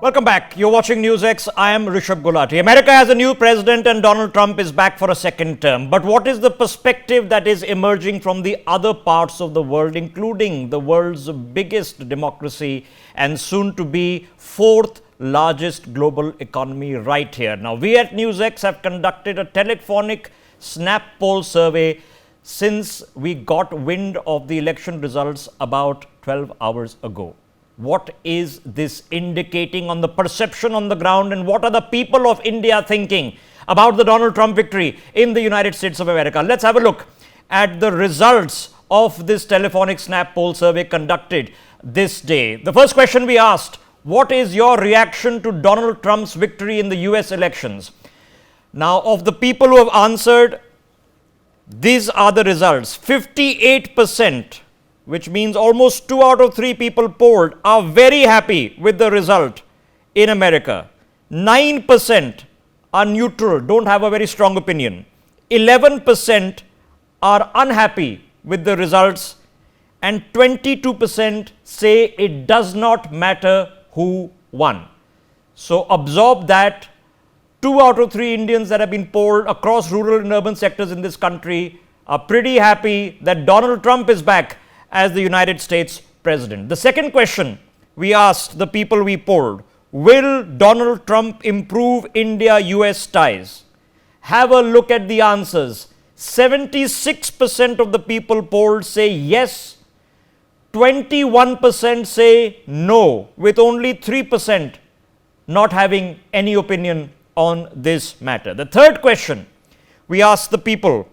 Welcome back. You're watching NewsX. I am Rishabh Gulati. America has a new president and Donald Trump is back for a second term. But what is the perspective that is emerging from the other parts of the world, including the world's biggest democracy and soon to be fourth largest global economy right here? Now, we at NewsX have conducted a telephonic snap poll survey since we got wind of the election results about 12 hours ago. What is this indicating on the perception on the ground, and what are the people of India thinking about the Donald Trump victory in the United States of America? Let's have a look at the results of this telephonic snap poll survey conducted this day. The first question we asked, what is your reaction to Donald Trump's victory in the US elections? Now, of the people who have answered, these are the results. 58%, which means almost 2 out of 3 people polled, are very happy with the result in America. 9% are neutral, don't have a very strong opinion. 11% are unhappy with the results, and 22% say it does not matter who won. So absorb that 2 out of 3 Indians that have been polled across rural and urban sectors in this country are pretty happy that Donald Trump is back as the United States president. The second question we asked the people we polled, will Donald Trump improve India-US ties? Have a look at the answers. 76% of the people polled say yes, 21% say no, with only 3% not having any opinion on this matter. The third question we asked the people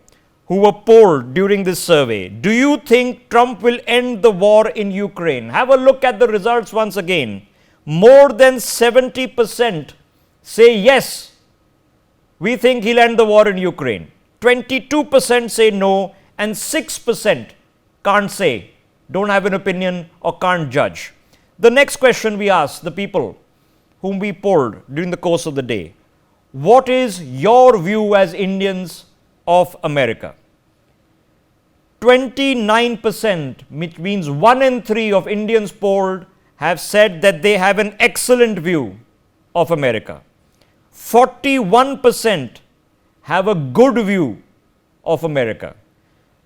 who were polled during this survey, do you think Trump will end the war in Ukraine? Have a look at the results once again. More than 70% say yes, we think he'll end the war in Ukraine. 22% say no, and 6% can't say, don't have an opinion or can't judge. The next question we asked the people whom we polled during the course of the day, what is your view as Indians of America? 29%, which means 1 in 3 of Indians polled, have said that they have an excellent view of America. 41% have a good view of America,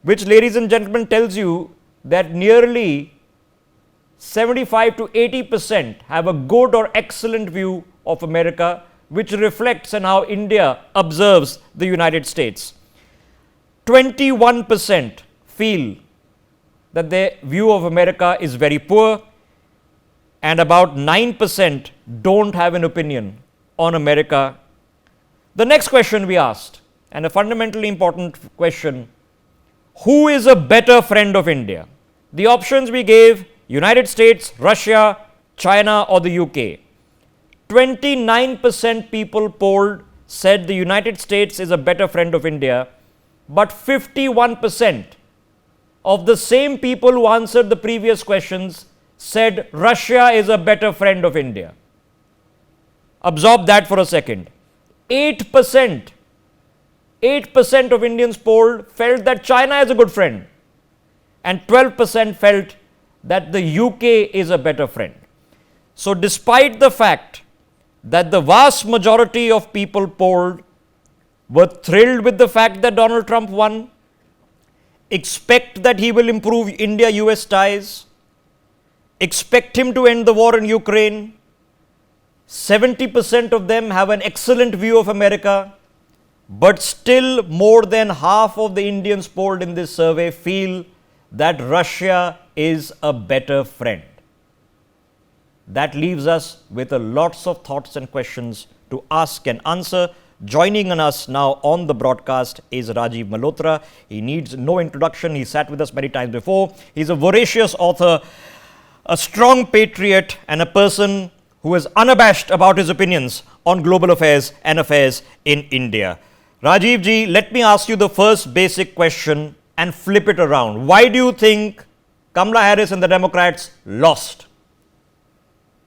which, ladies and gentlemen, tells you that nearly 75 to 80% have a good or excellent view of America, which reflects on how India observes the United States. 21% feel that their view of America is very poor, and about 9% don't have an opinion on America. The next question we asked, and a fundamentally important question, who is a better friend of India? The options we gave, United States, Russia, China, or the UK. 29% people polled said the United States is a better friend of India, but 51% of the same people who answered the previous questions said Russia is a better friend of India. Absorb that for a second. 8% of Indians polled felt that China is a good friend, and 12% felt that the UK is a better friend. So despite the fact that the vast majority of people polled were thrilled with the fact that Donald Trump won, expect that he will improve India-US ties, expect him to end the war in Ukraine, 70% of them have an excellent view of America, but still more than half of the Indians polled in this survey feel that Russia is a better friend. That leaves us with lots of thoughts and questions to ask and answer. Joining us now on the broadcast is Rajiv Malhotra. He needs no introduction. He sat with us many times before. He's a voracious author, a strong patriot, and a person who is unabashed about his opinions on global affairs and affairs in India. Rajiv ji, let me ask you the first basic question and flip it around. Why do you think Kamala Harris and the Democrats lost?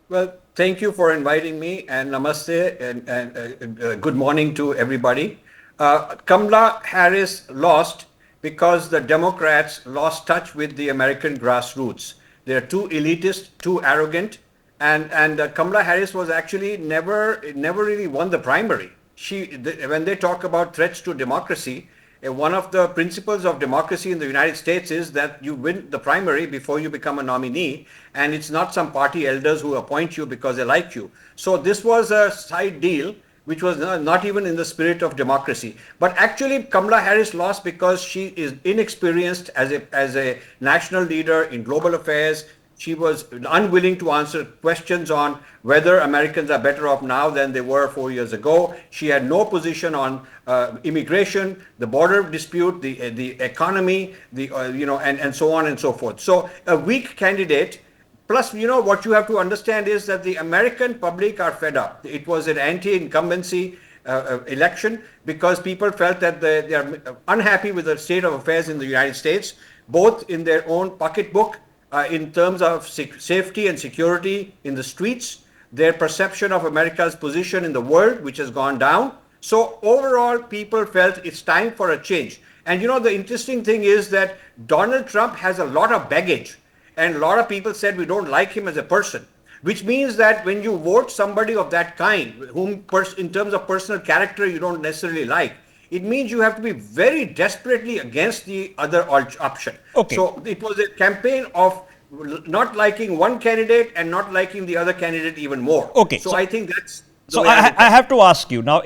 Well, thank you for inviting me, and namaste, and good morning to everybody. Kamala Harris lost because the Democrats lost touch with the American grassroots. They're too elitist, too arrogant, and Kamala Harris was actually never really won the primary. When they talk about threats to democracy, one of the principles of democracy in the United States is that you win the primary before you become a nominee, and it's not some party elders who appoint you because they like you. So this was a side deal which was not even in the spirit of democracy. But actually, Kamala Harris lost because she is inexperienced as a national leader in global affairs. She was unwilling to answer questions on whether Americans are better off now than they were 4 years ago. She had no position on immigration, the border dispute, the economy, and so on and so forth. So a weak candidate. Plus, what you have to understand is that the American public are fed up. It was an anti-incumbency election because people felt that they are unhappy with the state of affairs in the United States, both in their own pocketbook, in terms of safety and security in the streets, their perception of America's position in the world, which has gone down. So overall, people felt it's time for a change. And the interesting thing is that Donald Trump has a lot of baggage. And a lot of people said we don't like him as a person, which means that when you vote somebody of that kind, whom in terms of personal character you don't necessarily like, it means you have to be very desperately against the other option. Okay. So it was a campaign of not liking one candidate and not liking the other candidate even more. Okay. So I think that's the So way I have to ask you now.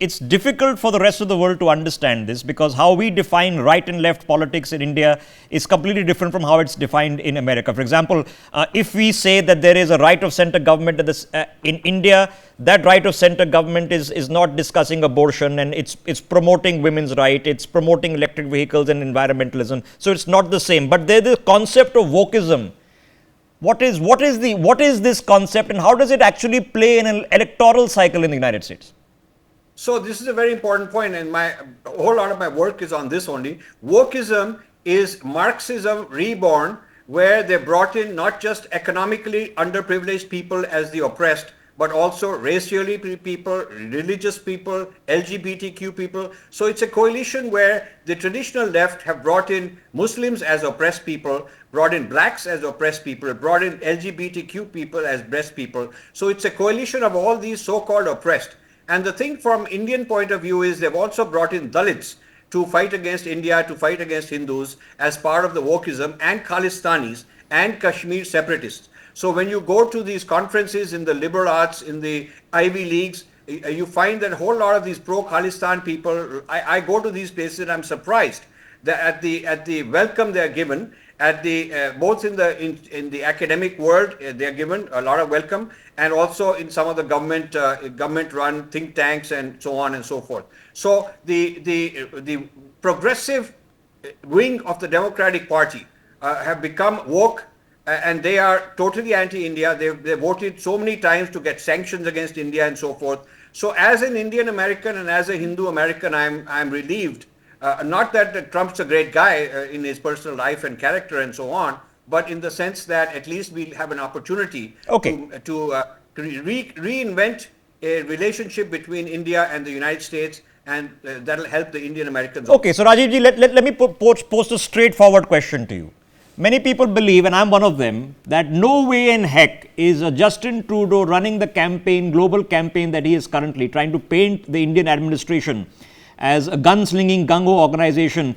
It's difficult for the rest of the world to understand this because how we define right and left politics in India is completely different from how it's defined in America. For example, if we say that there is a right of center government in India, that right of center government is not discussing abortion and it's promoting women's right, it's promoting electric vehicles and environmentalism. So it's not the same. But there's the concept of wokeism. What is this concept and how does it actually play in an electoral cycle in the United States? So this is a very important point, and a whole lot of my work is on this only. Wokeism is Marxism reborn, where they brought in not just economically underprivileged people as the oppressed, but also racially people, religious people, LGBTQ people. So it's a coalition where the traditional left have brought in Muslims as oppressed people, brought in blacks as oppressed people, brought in LGBTQ people as oppressed people. So it's a coalition of all these so-called oppressed. And the thing from Indian point of view is they've also brought in Dalits to fight against India, to fight against Hindus as part of the wokeism, and Khalistanis and Kashmir separatists. So when you go to these conferences in the liberal arts, in the Ivy Leagues, you find that a whole lot of these pro-Khalistan people, I go to these places and I'm surprised that at the welcome they are given, both in the academic world, they are given a lot of welcome, and also in some of the government-run think tanks and so on and so forth. So the progressive wing of the Democratic Party have become woke, and they are totally anti-India. They voted so many times to get sanctions against India and so forth. So as an Indian American and as a Hindu American, I'm relieved. Not that Trump's a great guy in his personal life and character and so on, but in the sense that at least we'll have an opportunity to reinvent a relationship between India and the United States, and that'll help the Indian Americans. Okay, so Rajivji, let me post a straightforward question to you. Many people believe, and I'm one of them, that no way in heck is Justin Trudeau running the global campaign that he is currently trying to paint the Indian administration as a gunslinging gung-ho organization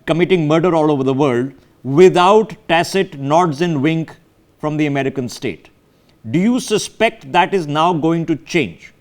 committing murder all over the world without tacit nods and wink from the American state. Do you suspect that is now going to change?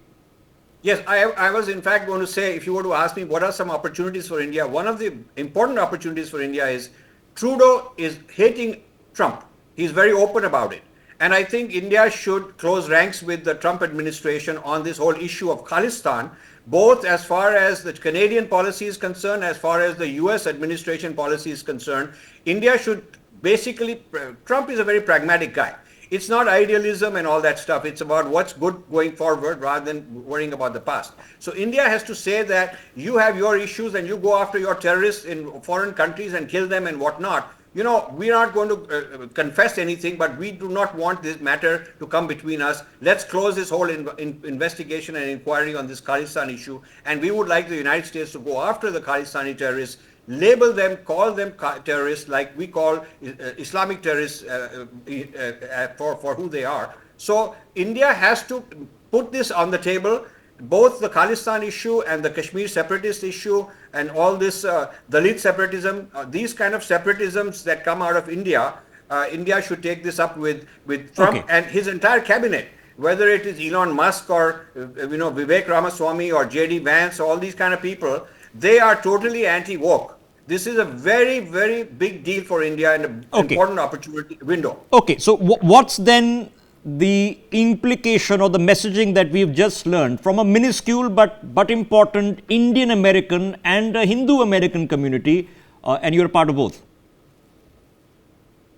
Yes, I was in fact going to say, if you were to ask me what are some opportunities for India, one of the important opportunities for India is Trudeau is hating Trump. He's very open about it. And I think India should close ranks with the Trump administration on this whole issue of Khalistan, both as far as the Canadian policy is concerned, as far as the US administration policy is concerned. India should basically, Trump is a very pragmatic guy. It's not idealism and all that stuff. It's about what's good going forward rather than worrying about the past. So India has to say that you have your issues and you go after your terrorists in foreign countries and kill them and whatnot. You know, we are not going to confess anything, but we do not want this matter to come between us. Let's close this whole investigation and inquiry on this Khalistan issue. And we would like the United States to go after the Khalistani terrorists, label them, call them terrorists like we call Islamic terrorists for who they are. So India has to put this on the table, both the Khalistan issue and the Kashmir separatist issue and all this Dalit separatism, these kind of separatisms that come out of India, India should take this up with Trump and his entire cabinet, whether it is Elon Musk or Vivek Ramaswamy or J.D. Vance, all these kind of people. They are totally anti-woke. This is a very, very big deal for India and an important opportunity window. Okay, so what's then the implication or the messaging that we've just learned from a minuscule but important Indian American and a Hindu American community, and you're a part of both?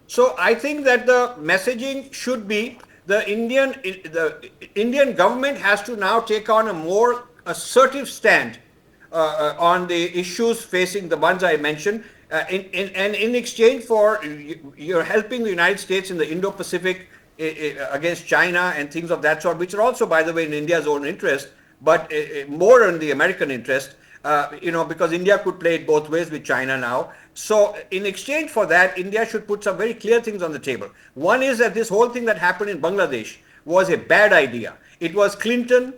So I think that the messaging should be the Indian government has to now take on a more assertive stand on the issues facing the ones I mentioned, and in exchange for you're helping the United States in the Indo-Pacific against China and things of that sort, which are also, by the way, in India's own interest, but more in the American interest, because India could play it both ways with China now. So in exchange for that, India should put some very clear things on the table. One is that this whole thing that happened in Bangladesh was a bad idea. It was Clinton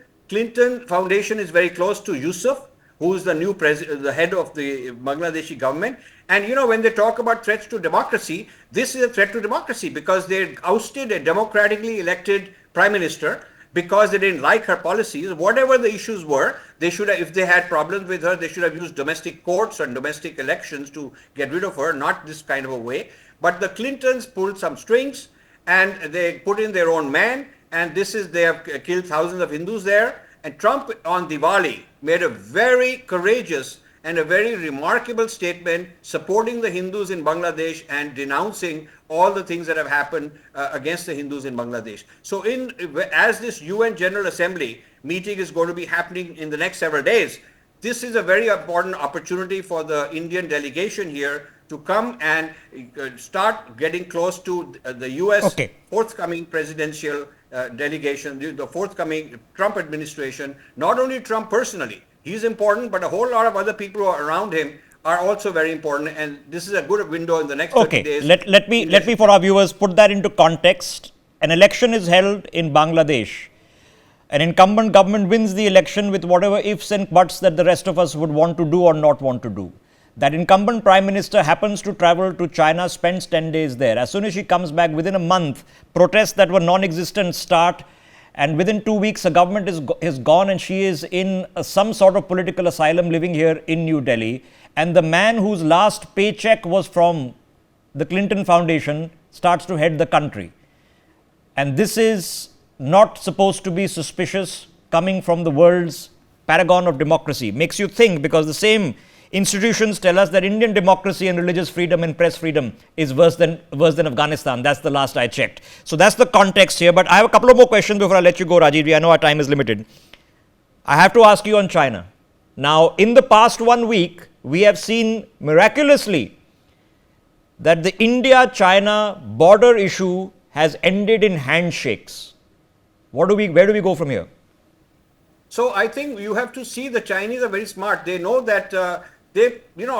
Foundation is very close to Yusuf, who's the new the head of the Bangladeshi government. And when they talk about threats to democracy, this is a threat to democracy because they ousted a democratically elected prime minister because they didn't like her policies. Whatever the issues were, they should have, if they had problems with her, they should have used domestic courts and domestic elections to get rid of her, not this kind of a way. But the Clintons pulled some strings and they put in their own man, and they have killed thousands of Hindus there. And Trump on Diwali made a very courageous and a very remarkable statement supporting the Hindus in Bangladesh and denouncing all the things that have happened against the Hindus in Bangladesh. So as this UN General Assembly meeting is going to be happening in the next several days, this is a very important opportunity for the Indian delegation here to come and start getting close to the US forthcoming presidential delegation, the forthcoming Trump administration. Not only Trump personally, he's important, but a whole lot of other people who are around him are also very important, and this is a good window in the next 30 days. Let me for our viewers put that into context. An election is held in Bangladesh. An incumbent government wins the election with whatever ifs and buts that the rest of us would want to do or not want to do. That incumbent prime minister happens to travel to China, spends 10 days there. As soon as she comes back, within a month, protests that were non-existent start. And within 2 weeks, a government is gone and she is in some sort of political asylum living here in New Delhi. And the man whose last paycheck was from the Clinton Foundation starts to head the country. And this is not supposed to be suspicious coming from the world's paragon of democracy. Makes you think, because the same institutions tell us that Indian democracy and religious freedom and press freedom is worse than Afghanistan. That's the last I checked. So that's the context here. But I have a couple of more questions before I let you go, Rajiv. I know our time is limited. I have to ask you on China. Now, in the past 1 week, we have seen miraculously that the India-China border issue has ended in handshakes. Where do we go from here? So I think you have to see the Chinese are very smart. They know that a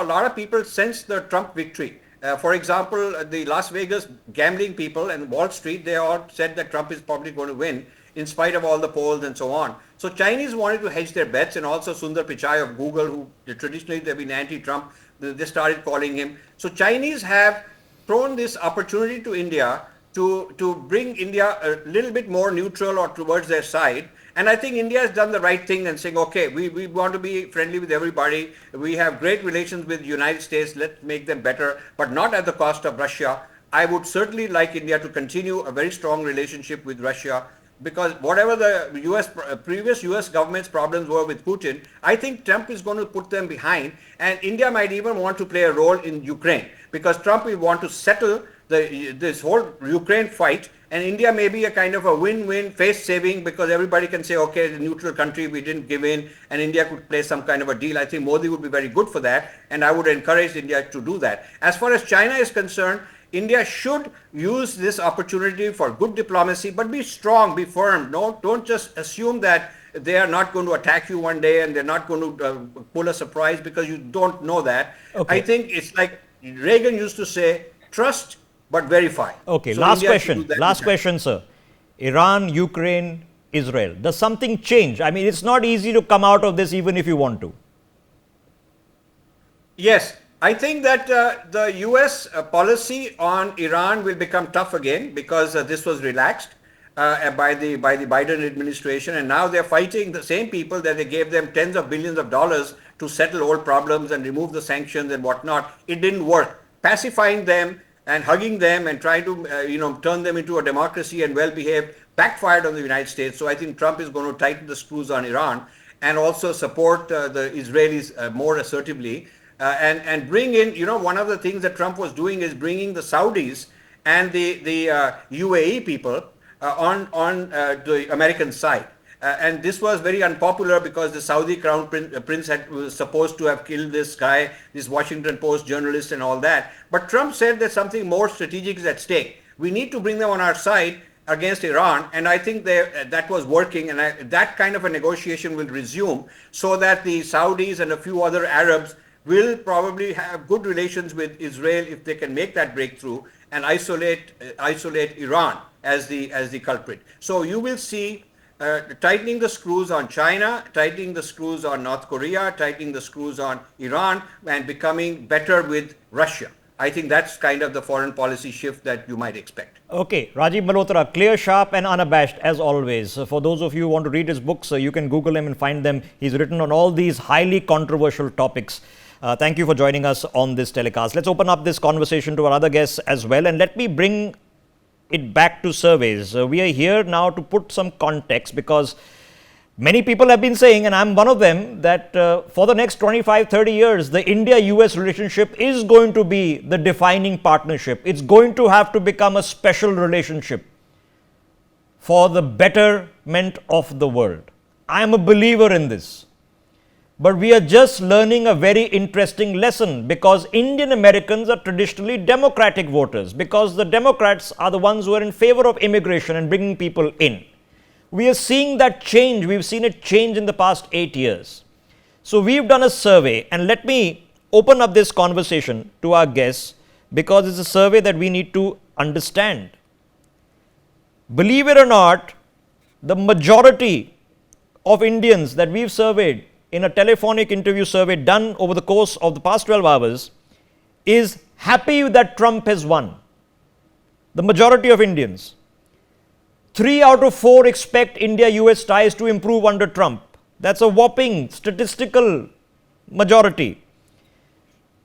lot of people sense the Trump victory. For example, the Las Vegas gambling people and Wall Street, they all said that Trump is probably going to win in spite of all the polls and so on. So Chinese wanted to hedge their bets, and also Sundar Pichai of Google, who traditionally they've been anti-Trump, they started calling him. So Chinese have thrown this opportunity to India to bring India a little bit more neutral or towards their side. And I think India has done the right thing and saying, okay, we want to be friendly with everybody. We have great relations with the United States. Let's make them better, but not at the cost of Russia. I would certainly like India to continue a very strong relationship with Russia, because whatever the previous US government's problems were with Putin, I think Trump is going to put them behind, and India might even want to play a role in Ukraine, because Trump will want to settle this whole Ukraine fight. And India may be a kind of a win-win, face-saving, because everybody can say, okay, the neutral country, we didn't give in, and India could play some kind of a deal. I think Modi would be very good for that, and I would encourage India to do that. As far as China is concerned, India should use this opportunity for good diplomacy, but be strong, be firm. No, don't just assume that they are not going to attack you one day and they're not going to pull a surprise, because you don't know that. I Okay. think it's like Reagan used to say, trust but verify. Okay, So last India should do question. that. Last question, sir. Iran, Ukraine, Israel. Does something change? I mean, it's not easy to come out of this even if you want to. Yes, I think that the US policy on Iran will become tough again, because this was relaxed by the Biden administration, and now they're fighting the same people that they gave them tens of billions of dollars to settle old problems and remove the sanctions and whatnot. It didn't work. Pacifying them and hugging them and trying to turn them into a democracy and well behaved backfired on the United States. So I think Trump is going to tighten the screws on Iran and also support the Israelis more assertively. And bring in, one of the things that Trump was doing is bringing the Saudis and the UAE people on the American side. And this was very unpopular because the Saudi crown prince was supposed to have killed this guy, this Washington Post journalist and all that. But Trump said that something more strategic is at stake. We need to bring them on our side against Iran, and I think that was working, and that kind of a negotiation will resume, so that the Saudis and a few other Arabs will probably have good relations with Israel if they can make that breakthrough and isolate Iran as the culprit. So you will see tightening the screws on China, tightening the screws on North Korea, tightening the screws on Iran, and becoming better with Russia. I think that's kind of the foreign policy shift that you might expect. Okay, Rajiv Malhotra, clear, sharp, and unabashed as always. For those of you who want to read his books, you can Google him and find them. He's written on all these highly controversial topics. Thank you for joining us on this telecast. Let's open up this conversation to our other guests as well, and let me bring it back to surveys. We are here now to put some context, because many people have been saying, and I'm one of them, that for the next 25-30 years, the India-US relationship is going to be the defining partnership. It's going to have to become a special relationship for the betterment of the world. I am a believer in this. But we are just learning a very interesting lesson, because Indian Americans are traditionally Democratic voters, because the Democrats are the ones who are in favor of immigration and bringing people in. We are seeing that change. We've seen it change in the past 8 years. So we've done a survey, and let me open up this conversation to our guests, because it's a survey that we need to understand. Believe it or not, the majority of Indians that we've surveyed in a telephonic interview survey done over the course of the past 12 hours is happy that Trump has won. The majority of Indians. 3 out of 4 expect India-US ties to improve under Trump. That's a whopping statistical majority.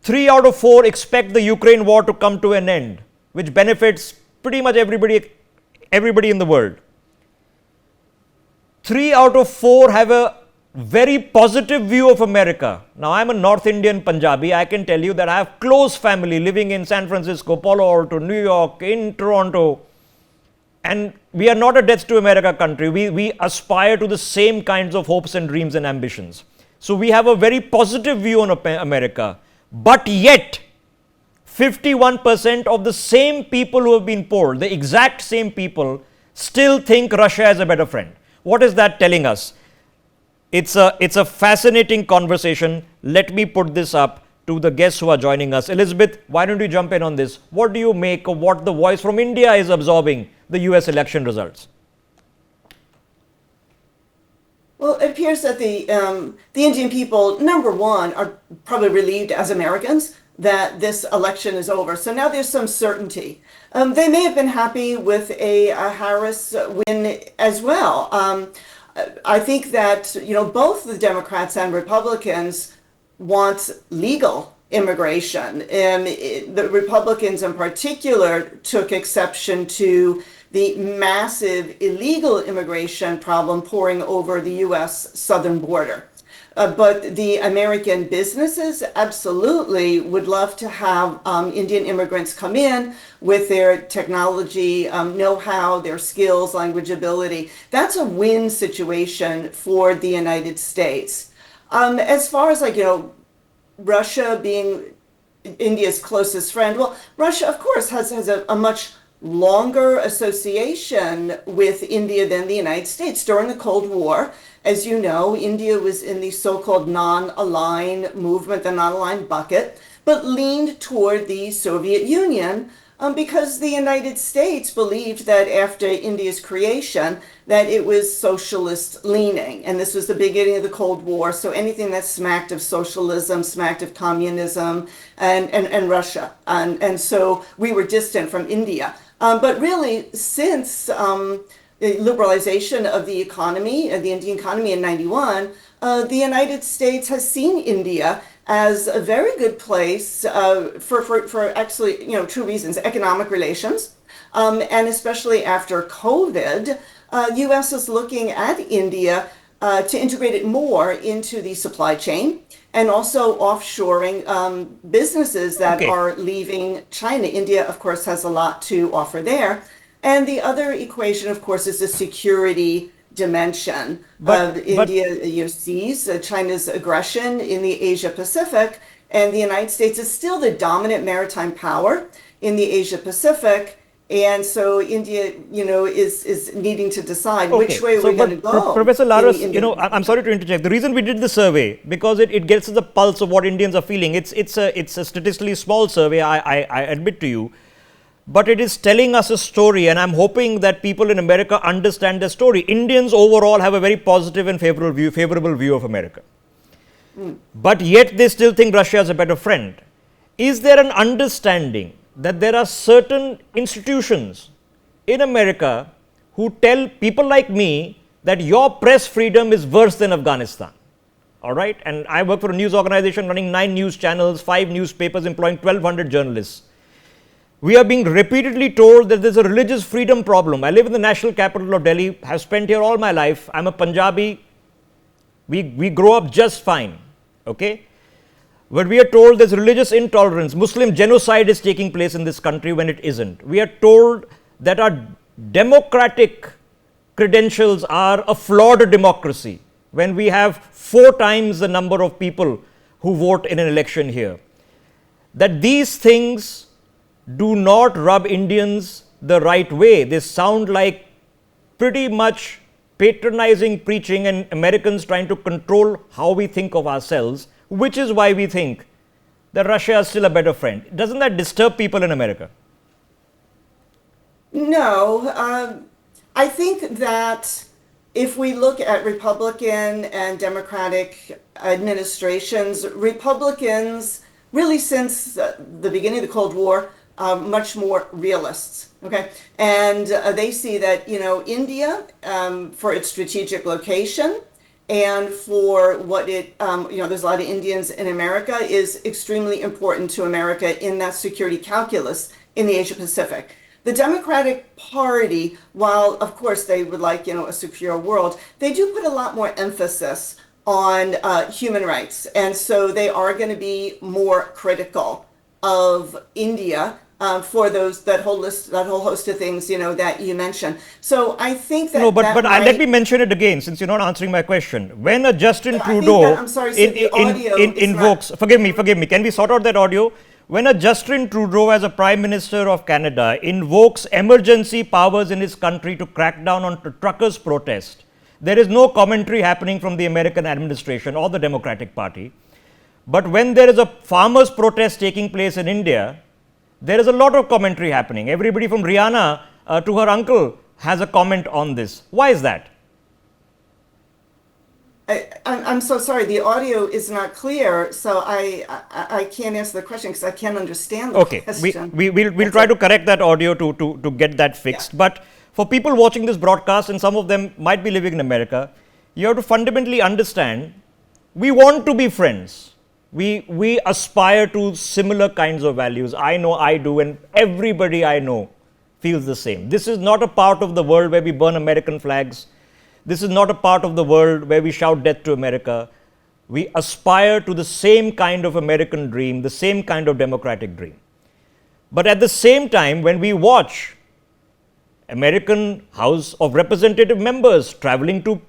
3 out of 4 expect the Ukraine war to come to an end, which benefits pretty much everybody in the world. 3 out of 4 have a very positive view of America. Now, I'm a North Indian Punjabi. I can tell you that I have close family living in San Francisco, Palo Alto, New York, in Toronto. And we are not a death to America country. We aspire to the same kinds of hopes and dreams and ambitions. So we have a very positive view on America. But yet, 51% of the same people who have been polled, the exact same people, still think Russia is a better friend. What is that telling us? It's a fascinating conversation. Let me put this up to the guests who are joining us. Elizabeth, why don't you jump in on this? What do you make of what the voice from India is absorbing the US election results? Well, it appears that the Indian people, number one, are probably relieved as Americans that this election is over. So now there's some certainty. They may have been happy with a Harris win as well. I think that, both the Democrats and Republicans want legal immigration. And the Republicans in particular took exception to the massive illegal immigration problem pouring over the U.S. southern border. But the American businesses absolutely would love to have Indian immigrants come in with their technology know-how, their skills, language ability. That's a win situation for the United States. As far as Russia being India's closest friend. Well, Russia, of course, has a much longer association with India than the United States. During the Cold War, as you know, India was in the so-called non-aligned movement, the non-aligned bucket, but leaned toward the Soviet Union because the United States believed that after India's creation, that it was socialist leaning. And this was the beginning of the Cold War. So anything that smacked of socialism, smacked of communism and Russia. And so we were distant from India. But really, since the liberalization of the economy, the Indian economy in 91, the United States has seen India as a very good place for actually, true reasons, economic relations. And especially after COVID, U.S. is looking at India to integrate it more into the supply chain and also offshoring businesses that are leaving China. India, of course, has a lot to offer there. And the other equation, of course, is the security dimension of India sees China's aggression in the Asia Pacific, and the United States is still the dominant maritime power in the Asia Pacific. And so India, is needing to decide which way we're going to go. Professor Laras, I'm sorry to interject. The reason we did the survey, because it gets to the pulse of what Indians are feeling. It's a statistically small survey, I admit to you. But it is telling us a story, and I'm hoping that people in America understand the story. Indians overall have a very positive and favorable view of America. But yet they still think Russia is a better friend. Is there an understanding that there are certain institutions in America who tell people like me that your press freedom is worse than Afghanistan? All right? And I work for a news organization running 9 news channels, 5 newspapers, employing 1,200 journalists. We are being repeatedly told that there's a religious freedom problem. I live in the national capital of Delhi, have spent here all my life. I'm a Punjabi. We grow up just fine. Okay? But we are told there's religious intolerance. Muslim genocide is taking place in this country when it isn't. We are told that our democratic credentials are a flawed democracy when we have 4 times the number of people who vote in an election here. That these things do not rub Indians the right way. They sound like pretty much patronizing preaching and Americans trying to control how we think of ourselves, which is why we think that Russia is still a better friend. Doesn't that disturb people in America? No. I think that if we look at Republican and Democratic administrations, Republicans really since the beginning of the Cold War much more realists, okay? And they see that, India, for its strategic location and for what it, there's a lot of Indians in America, is extremely important to America in that security calculus in the Asia Pacific. The Democratic Party, while of course they would like, a secure world, they do put a lot more emphasis on human rights. And so they are going to be more critical of India for that whole host of things, that you mentioned. So I think that no, but let me mention it again, since you're not answering my question. When a Justin Trudeau invokes, forgive me, can we sort out that audio? When a Justin Trudeau, as a Prime Minister of Canada, invokes emergency powers in his country to crack down on truckers' protest, there is no commentary happening from the American administration or the Democratic Party. But when there is a farmers' protest taking place in India, there is a lot of commentary happening. Everybody from Rihanna to her uncle has a comment on this. Why is that? I'm so sorry. The audio is not clear, so I can't answer the question because I can't understand the question. We'll try to correct that audio to get that fixed. Yeah. But for people watching this broadcast, and some of them might be living in America, you have to fundamentally understand, we want to be friends. We aspire to similar kinds of values. I know I do, and everybody I know feels the same. This is not a part of the world where we burn American flags. This is not a part of the world where we shout death to America. We aspire to the same kind of American dream, the same kind of democratic dream. But at the same time, when we watch American House of Representative members traveling to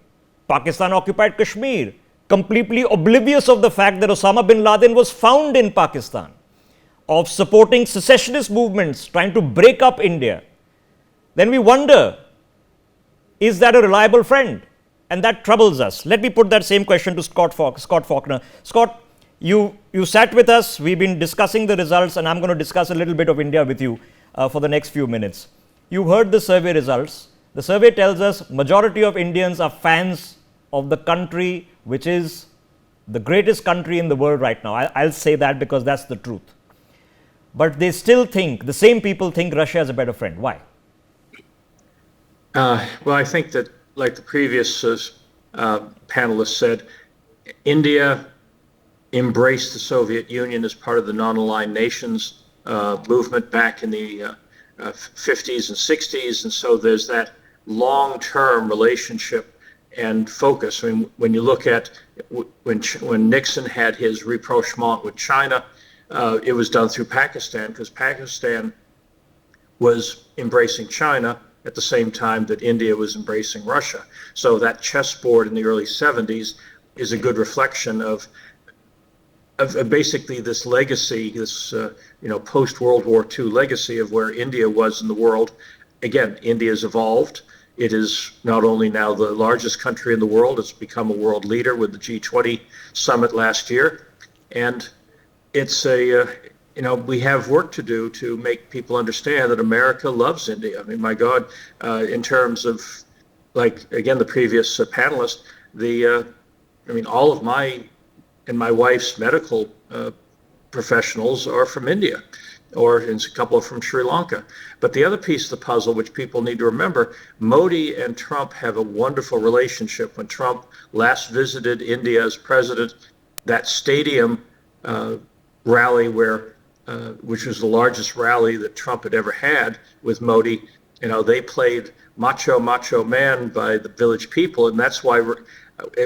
Pakistan-occupied Kashmir, completely oblivious of the fact that Osama bin Laden was found in Pakistan. of supporting secessionist movements trying to break up India, then we wonder, is that a reliable friend? And that troubles us. Let me put that same question to Scott Faulkner. Scott, you sat with us, we've been discussing the results, and I'm going to discuss a little bit of India with you for the next few minutes. You heard the survey results. The survey tells us majority of Indians are fans of the country which is the greatest country in the world right now. I'll say that because that's the truth. But they still think, the same people think Russia is a better friend. Why? Well, I think that, like the previous panelists said, India embraced the Soviet Union as part of the non-aligned nations movement back in the 50s and 60s. And so there's that long-term relationship and focus. I mean, when you look at when Nixon had his rapprochement with China, it was done through Pakistan, because Pakistan was embracing China at the same time that India was embracing Russia. So that chessboard in the early 70s is a good reflection of basically this legacy, this post-World War II legacy of where India was in the world. Again, India has evolved. It is not only now the largest country in the world, it's become a world leader with the G20 summit last year. And it's we have work to do to make people understand that America loves India. I mean, my God, in terms of, like, again, the previous panelist, all of my and my wife's medical professionals are from India, or a couple are from Sri Lanka. But the other piece of the puzzle, which people need to remember, Modi and Trump have a wonderful relationship. When Trump last visited India as president, that stadium rally which was the largest rally that Trump had ever had with Modi, they played Macho Man by the Village People. And that's why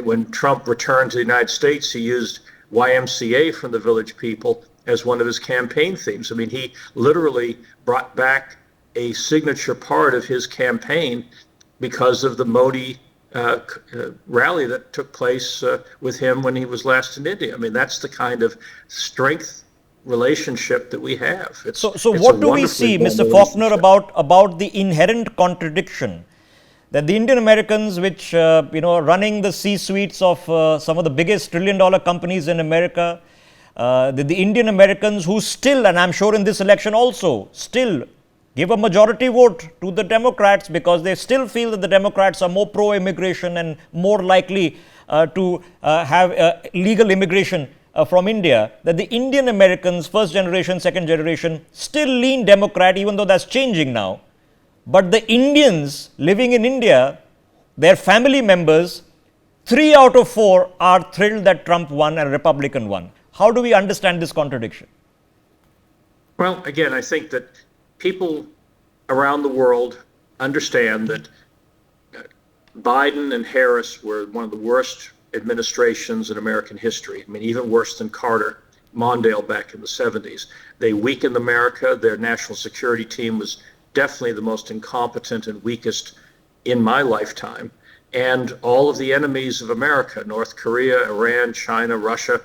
when Trump returned to the United States, he used YMCA from the Village People as one of his campaign themes. I mean, he literally brought back a signature part of his campaign because of the Modi rally that took place with him when he was last in India. I mean, that's the kind of strength relationship that we have. So what do we see, Mr. Faulkner, about the inherent contradiction that the Indian Americans, which are running the C-suites of some of the biggest trillion-dollar companies in America, the Indian Americans who still, and I'm sure in this election also, still give a majority vote to the Democrats because they still feel that the Democrats are more pro-immigration and more likely to have legal immigration from India, that the Indian Americans, first generation, second generation, still lean Democrat, even though that's changing now. But the Indians living in India, their family members, 3 out of 4 are thrilled that Trump won and Republican won. How do we understand this contradiction? Well, again, I think that people around the world understand that Biden and Harris were one of the worst administrations in American history. I mean, even worse than Carter, Mondale back in the 70s. They weakened America. Their national security team was definitely the most incompetent and weakest in my lifetime. And all of the enemies of America, North Korea, Iran, China, Russia,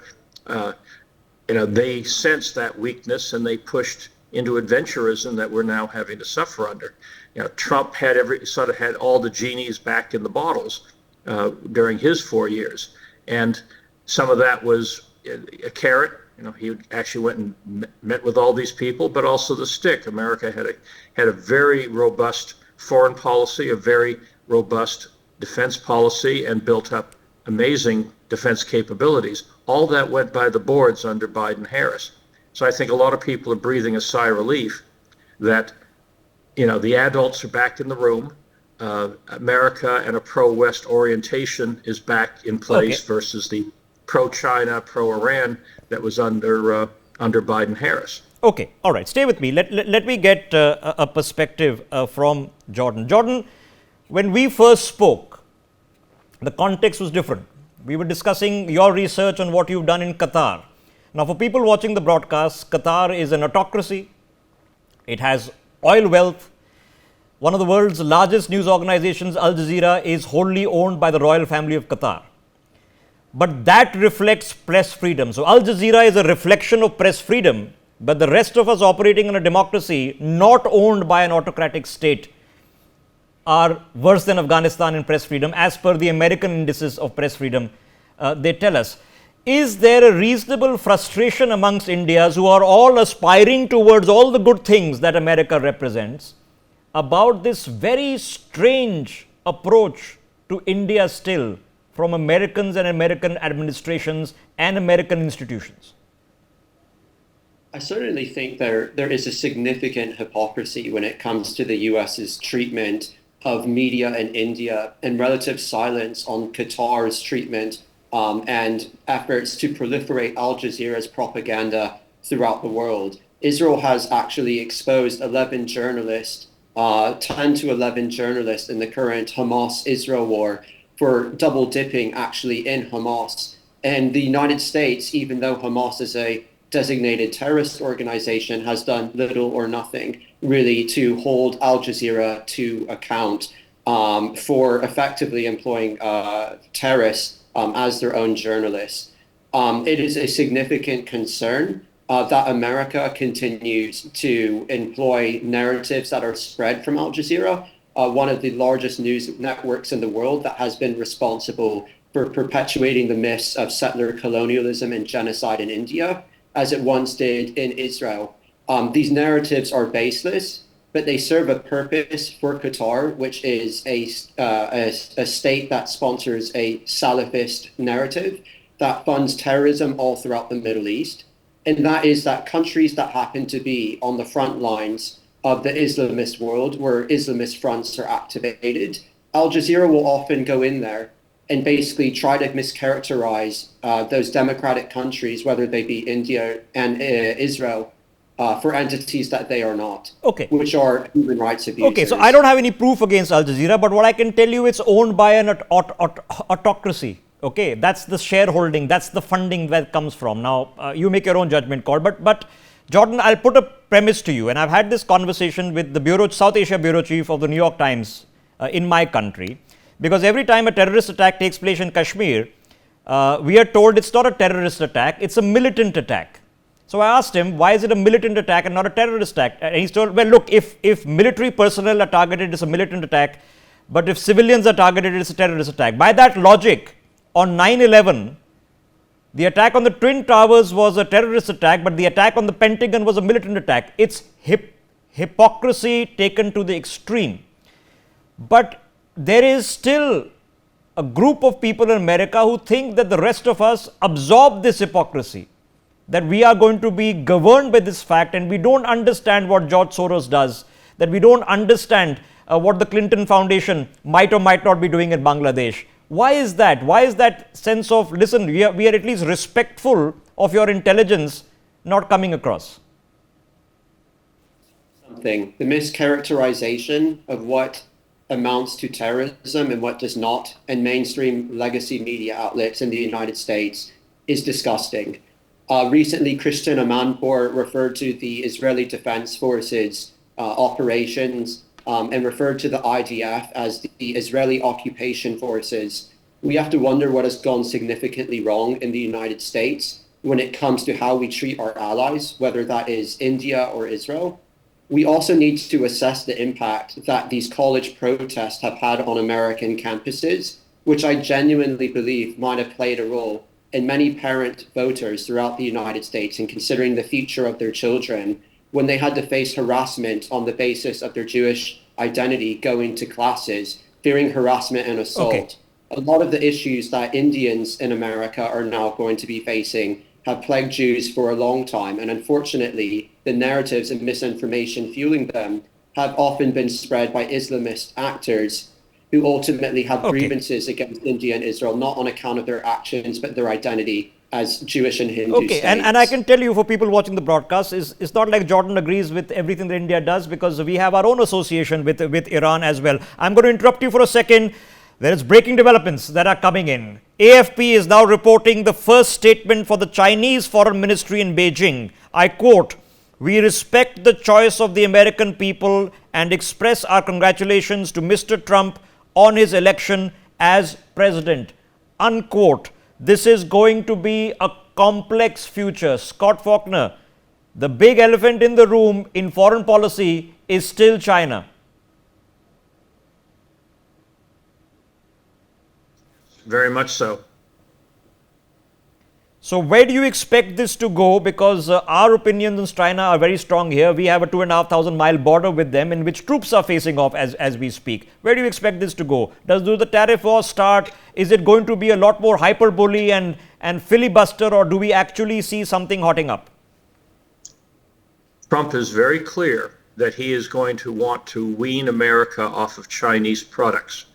they sensed that weakness and they pushed into adventurism that we're now having to suffer under. Trump had had all the genies back in the bottles during his 4 years, and some of that was a carrot. He actually went and met with all these people, but also the stick. America had a very robust foreign policy, a very robust defense policy, and built up amazing defense capabilities. All that went by the boards under Biden-Harris. So I think a lot of people are breathing a sigh of relief that, the adults are back in the room. America and a pro-West orientation is back in place versus the pro-China, pro-Iran that was under Biden-Harris. Okay, all right, stay with me. Let me get a perspective from Jordan. Jordan, when we first spoke, the context was different. We were discussing your research on what you've done in Qatar. Now, for people watching the broadcast, Qatar is an autocracy. It has oil wealth. One of the world's largest news organizations, Al Jazeera, is wholly owned by the royal family of Qatar. But that reflects press freedom. So Al Jazeera is a reflection of press freedom, but the rest of us operating in a democracy not owned by an autocratic state are worse than Afghanistan in press freedom, as per the American indices of press freedom, they tell us. Is there a reasonable frustration amongst Indians who are all aspiring towards all the good things that America represents about this very strange approach to India still from Americans and American administrations and American institutions? I certainly think there is a significant hypocrisy when it comes to the US's treatment of media in India and relative silence on Qatar's treatment and efforts to proliferate Al Jazeera's propaganda throughout the world. Israel has actually exposed 11 journalists, 10 to 11 journalists in the current Hamas-Israel war for double dipping actually in Hamas. And the United States, even though Hamas is a designated terrorist organization, has done little or nothing really to hold Al Jazeera to account for effectively employing terrorists as their own journalists. It is a significant concern that America continues to employ narratives that are spread from Al Jazeera, one of the largest news networks in the world that has been responsible for perpetuating the myths of settler colonialism and genocide in India, as it once did in Israel. These narratives are baseless, but they serve a purpose for Qatar, which is a state that sponsors a Salafist narrative that funds terrorism all throughout the Middle East. And that is that countries that happen to be on the front lines of the Islamist world, where Islamist fronts are activated, Al Jazeera will often go in there and basically try to mischaracterize those democratic countries, whether they be India and Israel, for entities that they are not, which are human rights abusers. Okay, so I don't have any proof against Al Jazeera, but what I can tell you, it's owned by an autocracy. Okay, that's the shareholding, that's the funding that comes from. Now, you make your own judgment call, but Jordan, I'll put a premise to you, and I've had this conversation with the South Asia Bureau Chief of the New York Times in my country, because every time a terrorist attack takes place in Kashmir, we are told it's not a terrorist attack, it's a militant attack. So I asked him, why is it a militant attack and not a terrorist attack? And he's told, well, look, if military personnel are targeted, it's a militant attack, but if civilians are targeted, it's a terrorist attack. By that logic, on 9/11, the attack on the Twin Towers was a terrorist attack, but the attack on the Pentagon was a militant attack. It's hypocrisy taken to the extreme. But there is still a group of people in America who think that the rest of us absorb this hypocrisy, that we are going to be governed by this fact, and we don't understand what George Soros does, that we don't understand what the Clinton Foundation might or might not be doing in Bangladesh. Why is that? Why is that sense of, listen, we are at least respectful of your intelligence not coming across? The mischaracterization of what amounts to terrorism and what does not, and mainstream legacy media outlets in the United States is disgusting. Recently, Christian Amanpour referred to the Israeli Defense Forces operations and referred to the IDF as the Israeli occupation forces. We have to wonder what has gone significantly wrong in the United States when it comes to how we treat our allies, whether that is India or Israel. We also need to assess the impact that these college protests have had on American campuses, which I genuinely believe might have played a role in many parent voters throughout the United States in considering the future of their children when they had to face harassment on the basis of their Jewish identity going to classes, fearing harassment and assault. Okay. A lot of the issues that Indians in America are now going to be facing have plagued Jews for a long time. And unfortunately, the narratives and misinformation fueling them have often been spread by Islamist actors who ultimately have grievances against India and Israel, not on account of their actions, but their identity as Jewish and Hindu states. And I can tell you, for people watching the broadcast, it's not like Jordan agrees with everything that India does, because we have our own association with Iran as well. I'm going to interrupt you for a second. There is breaking developments that are coming in. AFP is now reporting the first statement for the Chinese Foreign Ministry in Beijing. I quote, "We respect the choice of the American people and express our congratulations to Mr. Trump on his election as president." Unquote. This is going to be a complex future. Scott Faulkner, the big elephant in the room in foreign policy is still China. Very much so. So where do you expect this to go? Because our opinions on China are very strong here. We have a 2,500-mile border with them in which troops are facing off as we speak. Where do you expect this to go? Do the tariff wars start? Is it going to be a lot more hyperbole and filibuster, or do we actually see something hotting up? Trump is very clear that he is going to want to wean America off of Chinese products.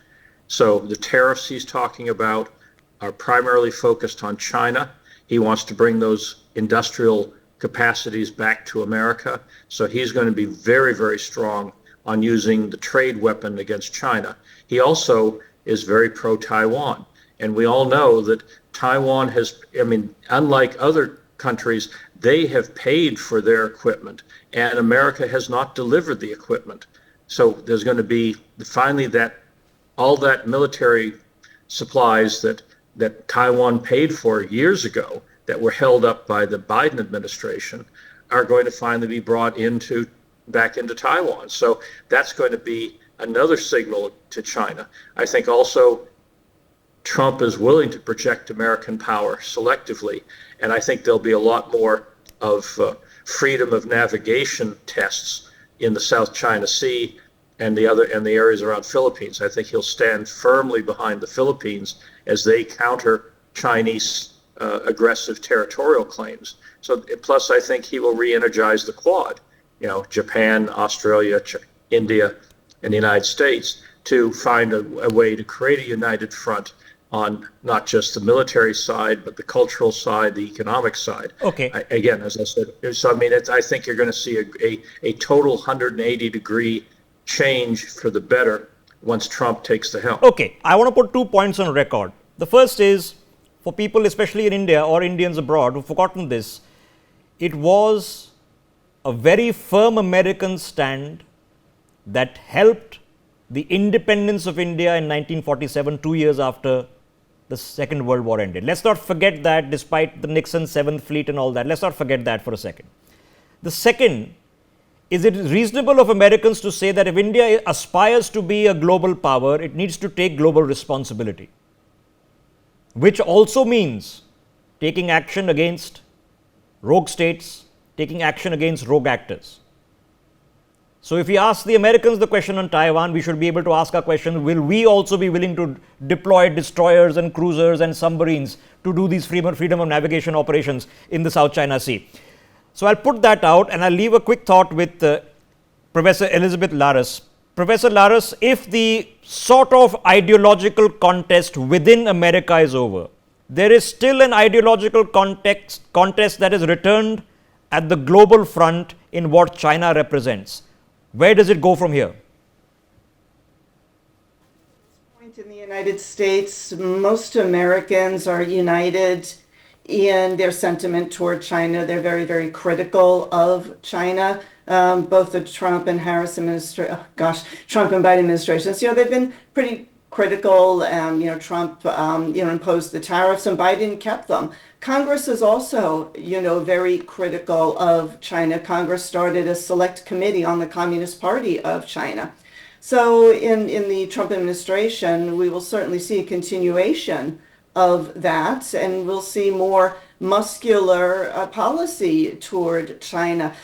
So the tariffs he's talking about are primarily focused on China. He wants to bring those industrial capacities back to America. So he's going to be very, very strong on using the trade weapon against China. He also is very pro-Taiwan. And we all know that Taiwan has, unlike other countries, they have paid for their equipment, and America has not delivered the equipment. So there's going to be finally that all that military supplies that Taiwan paid for years ago that were held up by the Biden administration are going to finally be brought back into Taiwan. So that's going to be another signal to China. I think also Trump is willing to project American power selectively, and I think there'll be a lot more of freedom of navigation tests in the South China Sea and the areas around Philippines. I think he'll stand firmly behind the Philippines as they counter Chinese aggressive territorial claims. So plus, I think he will re-energize the Quad, Japan, Australia, India, and the United States, to find a way to create a united front on not just the military side, but the cultural side, the economic side. Okay. Again, as I said, so I think you're going to see a total 180-degree change for the better once Trump takes the helm. Okay, I want to put 2 points on record. The first is, for people especially in India or Indians abroad who've forgotten this, it was a very firm American stand that helped the independence of India in 1947, 2 years after the Second World War ended. Let's not forget that, despite the Nixon 7th Fleet and all that. Let's not forget that for a second. The second, is it reasonable of Americans to say that if India aspires to be a global power, it needs to take global responsibility, which also means taking action against rogue states, taking action against rogue actors? So if we ask the Americans the question on Taiwan, we should be able to ask our question, will we also be willing to deploy destroyers and cruisers and submarines to do these freedom of navigation operations in the South China Sea? So I'll put that out, and I'll leave a quick thought with Professor Elizabeth Laris. Professor Laris, if the sort of ideological contest within America is over, there is still an ideological contest that is returned at the global front in what China represents. Where does it go from here? In the United States, most Americans are united in their sentiment toward China. They're very, very critical of China. Both the Trump and Trump and Biden administrations, they've been pretty critical. Trump, imposed the tariffs and Biden kept them. Congress is also, very critical of China. Congress started a select committee on the Communist Party of China. So in the Trump administration, we will certainly see a continuation of that, and we'll see more muscular policy toward China.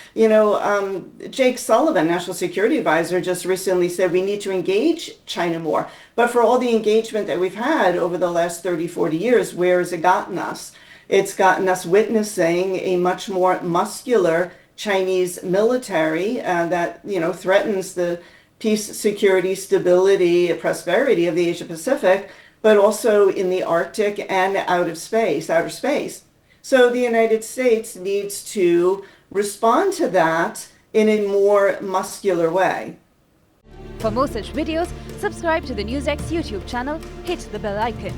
Jake Sullivan, National Security Advisor, just recently said we need to engage China more. But for all the engagement that we've had over the last 30, 40 years, where has it gotten us? It's gotten us witnessing a much more muscular Chinese military that, threatens the peace, security, stability, prosperity of the Asia Pacific, but also in the Arctic and outer space. So the United States needs to respond to that in a more muscular way. For more such videos, subscribe to the NewsX YouTube channel, hit the bell icon.